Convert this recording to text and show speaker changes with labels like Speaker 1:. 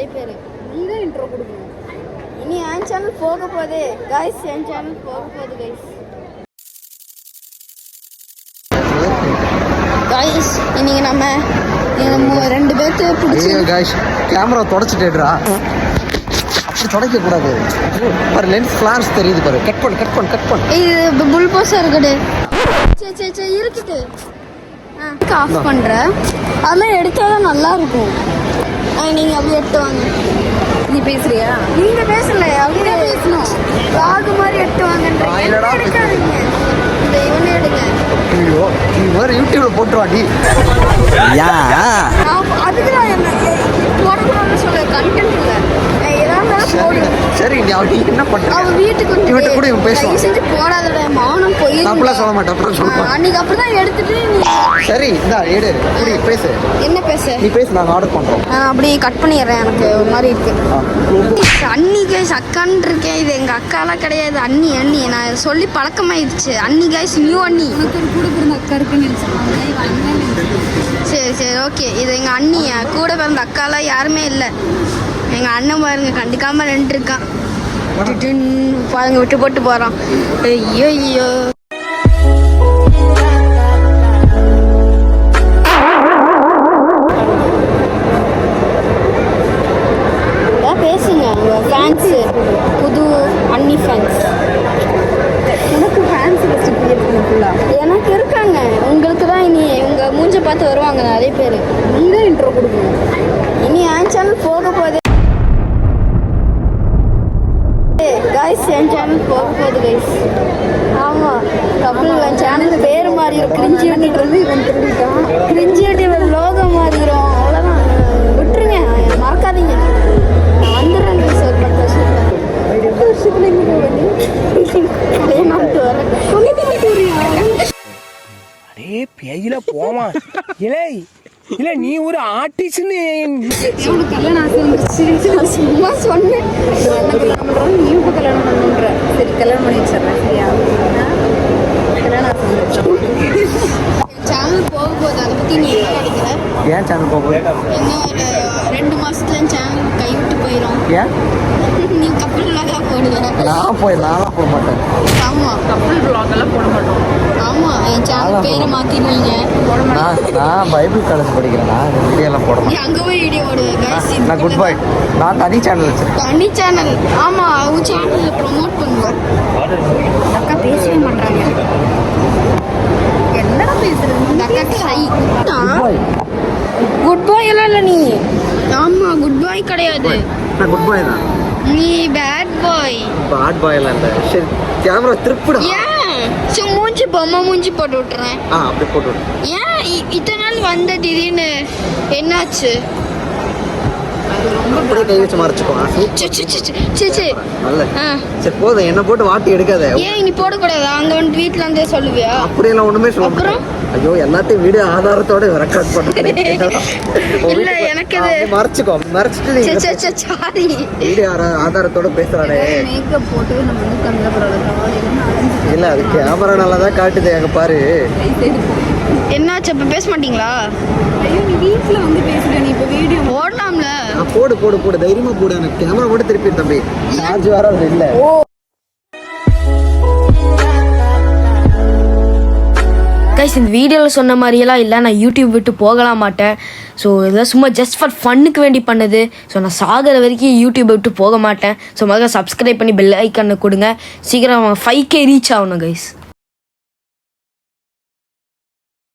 Speaker 1: நிறைய பேர். நீ தான் இன்ட்ரோ கொடுக்கணும். இனி என் சேனல் போக போகுது கைஸ், என் சேனல் போக போகுது கைஸ். கைஸ் இன்னைக்கு நம்ம ரெண்டு பேர்த்து பிடிச்சி
Speaker 2: கைஸ் கேமரா தொடச்சிட்டேடுறா. அப்படி தொடக்க கூடாது. பாரு லென்ஸ் ஃபிளாஷ் தெரியுது பாரு. கட் பண்ணு.
Speaker 1: இது புல்போஸா இருக்குது. சரி இருக்குது. ஆஃப் பண்ற. அதெல்லாம் எடுத்தாதான் நல்லா இருக்கும். நீங்க அப்படியே எடுத்து வாங்க. நீ பேசுறியா? நீங்க பேசல, அப்படியே பேசணும். லாக் மாதிரி எடுத்து வாங்கன்றீங்க. எடுக்காதீங்க. இந்த இவனே எடுங்க.
Speaker 2: ஐயோ நீ வேற யூடியூப்ல போட்டுவாடி. யா
Speaker 1: அதுக்கு நான் போடக்கூடாதுன்னு சொல்ல கண்டென்ட் இல்லை.
Speaker 2: சரி நீ அவ என்ன பண்ற?
Speaker 1: அவ வீட்டுக்கு
Speaker 2: இவட்ட கூட இவன் பேசுவான்.
Speaker 1: செஞ்சு போடாதடா மானம் போய்.
Speaker 2: நான் சொல்ல மாட்டேன், அப்புறம் சொல்றேன்.
Speaker 1: அன்னைக்கு அப்படிதான் எடுத்துட்டு
Speaker 2: சரி இந்தா எடு. அப்படி பேசு.
Speaker 1: என்ன பேசு?
Speaker 2: நீ பேசு, நான் ஆர்டர் பண்றோம்.
Speaker 1: அப்படி கட் பண்ணிடுறேன். எனக்கு ஒரு மாதிரி இருக்கு. அண்ணி கைஸ் அக்கான்னு இருக்கேன். இது எங்க அக்காலாம் கிடையாது. அண்ணி நான் சொல்லி பழக்கமாயிடுச்சு. அண்ணி கைஸ் நியூ அண்ணி. உனக்கு ஒரு கூட பிறந்த அக்கா இருக்குன்னு நினைச்சாங்க. சரி ஓகே. இது எங்க அண்ணி. கூட பிறந்த அக்காலாம் யாருமே இல்லை. எங்கள் அண்ணன் பாருங்க கண்டுக்காமல் நின்றுருக்கான். பாருங்க விட்டு போட்டு போகிறான். ஐயோ பேசுங்க உங்கள் ஃபேன்ஸு, புது அண்ணி ஃபேன்ஸ். எனக்கு ஃபேன்ஸ் எனக்கு இருக்காங்க. உங்களுக்கு தான் இனி உங்கள் மூஞ்சை பார்த்து வருவாங்க நிறைய பேர். நீ தான் இன்ட்ரோ கொடுக்கணும். இனி என் சேனல் போக போகுது கைஸ், என் சேனல் போக போகுது கைஸ். ஆமாம் கப்பல் என் சேனல் பேர் மாறிடும். கிரிஞ்சியடின்றது இவன் திரும்பிட்டான். கிரிஞ்சியடி லோகோ மாறிடும். அவ்வளோதான், விட்டுருங்க, மறக்காதீங்க. நான் வந்துடுறேன் கைஸ். ஒரு 10 வருஷத்துல
Speaker 3: அரே பேயில போமா. இல்ல நீ ஒரு ஆர்டிஸ்ட்னு
Speaker 1: கல்யாணம் ஆசை வந்துருச்சு. சும்மா சொன்னேன். கல்யாணம் பண்ணுறோம், நீ இப்போ கல்யாணம் பண்ணுன்ற. சரி கல்யாணம் பண்ணி வச்சிடறேன். சரியா? கல்யாணம் ஆசை வந்துருச்சு. சேனல் போக போகுது. அதை பற்றி நீ என்ன நினைக்கிற?
Speaker 2: ஏன் சேனல் போக போகுது?
Speaker 1: இன்னும் ஒரு 2 மாசத்துல சேனல் கைவிட்டு போயிடும்.
Speaker 2: ஏன்?
Speaker 1: நீ கப்பல் விளாக்லாம் போடுவேன்.
Speaker 2: நான்லாம் போக மாட்டேன்.
Speaker 1: ஆமாம் கப்பல் விளாக்லாம் போட மாட்டோம். ஆமாம் என் சேனல் பேரை மாற்றிடுவீங்க.
Speaker 2: நான் பைபிள் காலேஜ் படிக்கிறேன். நான் வீடியோலாம் போட மாட்டேன்.
Speaker 1: அங்கே போய் வீடியோ போடுவேன்.
Speaker 2: நான் குட் பாய். நான் தனி சேனல் வச்சிருக்கேன்.
Speaker 1: தனி சேனல்? ஆமாம் அவங்க சேனலில் ப்ரொமோட் பண்ணுவோம். அக்கா பேசவே மாட்டாங்க. என்னடா பேசுறது? அக்கா ஷை. குட் பாய் எல்லாம் இல்லை நீ. ஆமாம் குட் பாய் கிடையாது.
Speaker 2: நான் குட் பாய் தான்.
Speaker 1: நீ பேட் பாய்.
Speaker 2: பேட் பாய் எல்லாம் இல்லை. சரி கேமரா திருப்பிடு.
Speaker 1: ஏன் மூஞ்சி பொம்மை மூஞ்சி போட்டு விட்டுறேன்.
Speaker 2: அப்படி போட்டு விடு.
Speaker 1: ஏன் இத்தனை நாள் வந்த திடீர்னு என்னாச்சு?
Speaker 2: அப்படியே கை வச்சு மறைச்சுக்கோ. சரி போதும், என்ன போட்டு வாட்டி எடுக்காத.
Speaker 1: ஏன் நீ போடக்கூடாதா? அங்க வந்து வீட்டுல இருந்தே சொல்லுவியா?
Speaker 2: அப்படியெல்லாம் ஒண்ணுமே சொல்ல மாட்டேன். ஐயோ எல்லாத்தையும் வீடியோ ஆதாரத்தோட ரெக்கார்ட் பண்ணுறேன்.
Speaker 1: இல்ல எனக்கு
Speaker 2: மறைச்சிட்டு
Speaker 1: சாரி
Speaker 2: வீடியோ ஆதாரத்தோட பேசுறானே.
Speaker 1: மேக்கப் போட்டு நம்ம வந்து கண்ண
Speaker 2: இல்ல அது கேமரா நல்லா தான் காட்டுது. அங்க பாரு.
Speaker 1: என்னாச்சு? அப்ப பேச மாட்டீங்களா? ஐயோ நீ வீட்டுல வந்து பேசுற. நீ இப்ப வீடியோ போடலாம்ல.
Speaker 2: போடு தைரியமா போடு. எனக்கு கேமரா மட்டும் திருப்பி தம்பி. சார்ஜ் வேற இல்ல.
Speaker 4: கைஸ் இந்த வீடியோவில் சொன்ன மாதிரியெல்லாம் இல்லை. நான் யூடியூப் விட்டு போகலாம் மாட்டேன். ஸோ இதெல்லாம் சும்மா ஜஸ்ட் ஃபார் ஃபன்னுக்கு வேண்டி பண்ணது. ஸோ நான் சாகிற வரைக்கும் யூடியூப் விட்டு போக மாட்டேன். ஸோ முதல்ல சப்ஸ்கிரைப் பண்ணி பெல் ஐக்கனை கொடுங்க. சீக்கிரம் 5K ரீச் ஆகணும் கைஸ்.